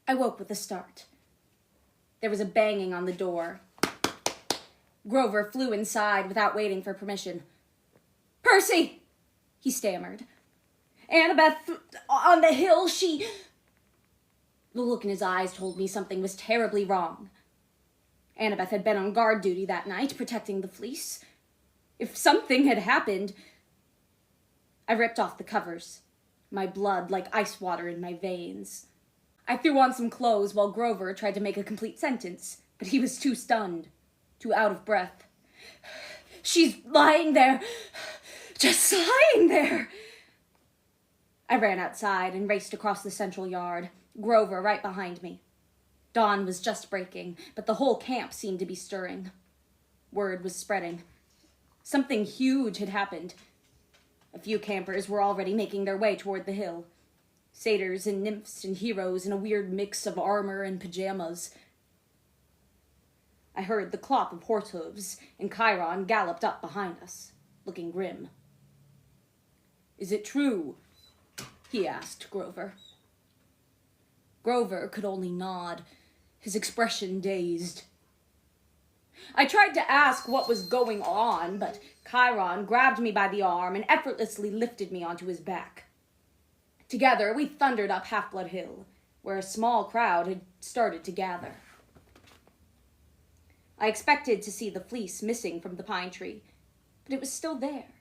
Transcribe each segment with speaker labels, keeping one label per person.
Speaker 1: I woke with a start. There was a banging on the door. Grover flew inside without waiting for permission. "Percy!" he stammered. "Annabeth, on the hill, she..." The look in his eyes told me something was terribly wrong. Annabeth had been on guard duty that night, protecting the fleece. If something had happened... I ripped off the covers, my blood like ice water in my veins. I threw on some clothes while Grover tried to make a complete sentence, but he was too stunned, too out of breath. "She's lying there, just lying there." I ran outside and raced across the central yard, Grover right behind me. Dawn was just breaking, but the whole camp seemed to be stirring. Word was spreading. Something huge had happened. A few campers were already making their way toward the hill. Satyrs and nymphs and heroes in a weird mix of armor and pajamas. I heard the clop of horse hooves, and Chiron galloped up behind us, looking grim. "Is it true?" he asked Grover. Grover could only nod, his expression dazed. I tried to ask what was going on, but Chiron grabbed me by the arm and effortlessly lifted me onto his back. Together, we thundered up Half-Blood Hill, where a small crowd had started to gather. I expected to see the fleece missing from the pine tree, but it was still there,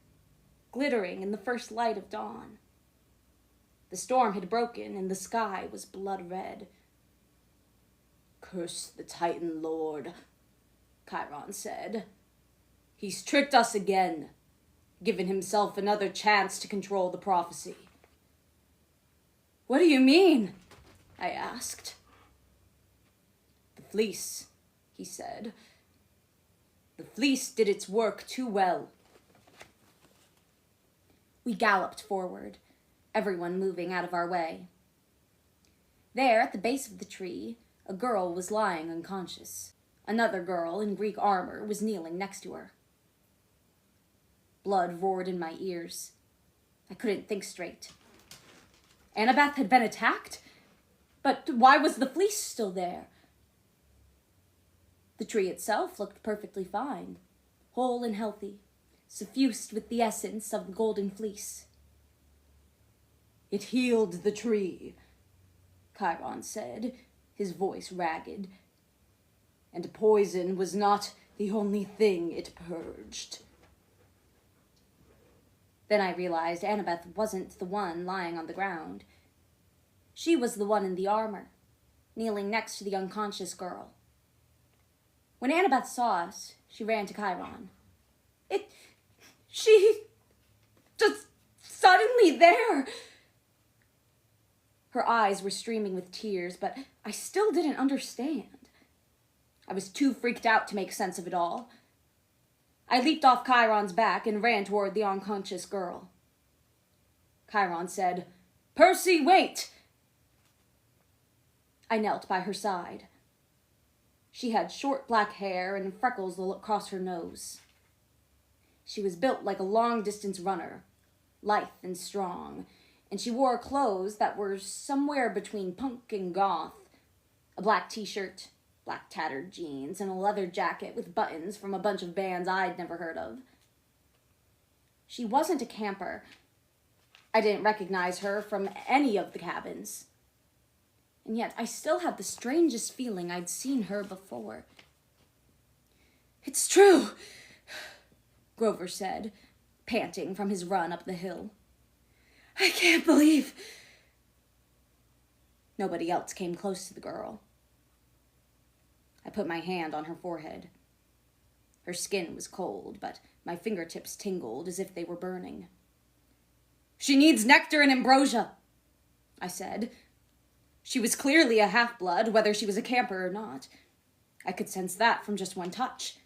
Speaker 1: glittering in the first light of dawn. The storm had broken, and the sky was blood red. "Curse the Titan Lord," Chiron said. "He's tricked us again, given himself another chance to control the prophecy." "What do you mean?" I asked. "The fleece," he said. "The fleece did its work too well." We galloped forward, everyone moving out of our way. There, at the base of the tree, a girl was lying unconscious. Another girl in Greek armor was kneeling next to her. Blood roared in my ears. I couldn't think straight. Annabeth had been attacked? But why was the fleece still there? The tree itself looked perfectly fine, whole and healthy, suffused with the essence of the golden fleece. "It healed the tree," Chiron said, his voice ragged. "And poison was not the only thing it purged." Then I realized Annabeth wasn't the one lying on the ground. She was the one in the armor, kneeling next to the unconscious girl. When Annabeth saw us, she ran to Chiron. She just suddenly there." Her eyes were streaming with tears, but I still didn't understand. I was too freaked out to make sense of it all. I leaped off Chiron's back and ran toward the unconscious girl. Chiron said, "Percy, wait!" I knelt by her side. She had short black hair and freckles across her nose. She was built like a long-distance runner, lithe and strong, and she wore clothes that were somewhere between punk and goth. A black t-shirt, black tattered jeans, and a leather jacket with buttons from a bunch of bands I'd never heard of. She wasn't a camper. I didn't recognize her from any of the cabins. And yet I still had the strangest feeling I'd seen her before. "It's true," Grover said, panting from his run up the hill. "I can't believe..." Nobody else came close to the girl. I put my hand on her forehead. Her skin was cold, but my fingertips tingled as if they were burning. "She needs nectar and ambrosia," I said. She was clearly a half-blood, whether she was a camper or not. I could sense that from just one touch.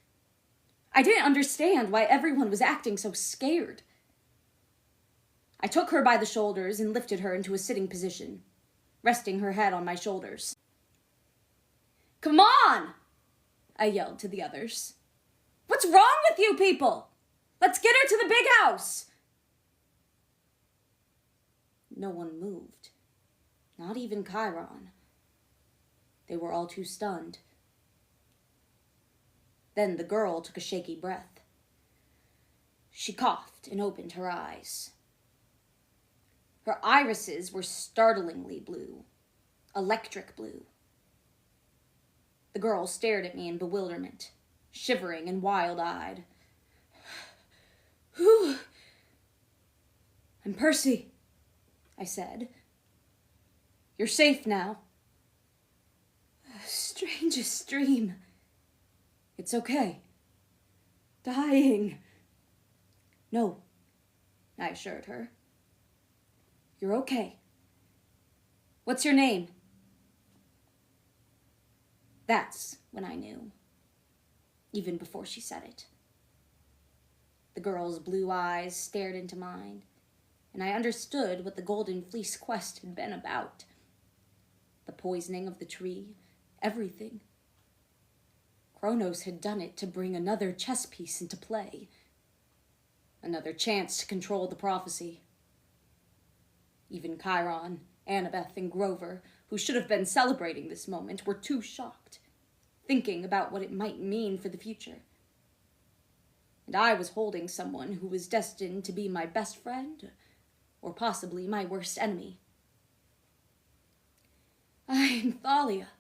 Speaker 1: I didn't understand why everyone was acting so scared. I took her by the shoulders and lifted her into a sitting position, resting her head on my shoulders. "Come on!" I yelled to the others. "What's wrong with you people? Let's get her to the big house!" No one moved, not even Chiron. They were all too stunned. Then the girl took a shaky breath. She coughed and opened her eyes. Her irises were startlingly blue, electric blue. The girl stared at me in bewilderment, shivering and wild-eyed. "Whew! I'm Percy," I said. "You're safe now." "Strangest dream." "It's okay." "Dying." "No," I assured her. "You're okay. What's your name?" That's when I knew, even before she said it. The girl's blue eyes stared into mine, and I understood what the Golden Fleece quest had been about. The poisoning of the tree, everything. Kronos had done it to bring another chess piece into play. Another chance to control the prophecy. Even Chiron, Annabeth, and Grover, who should have been celebrating this moment, were too shocked, thinking about what it might mean for the future. And I was holding someone who was destined to be my best friend, or possibly my worst enemy. "I'm Thalia,"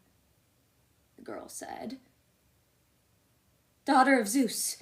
Speaker 1: the girl said. "Daughter of Zeus,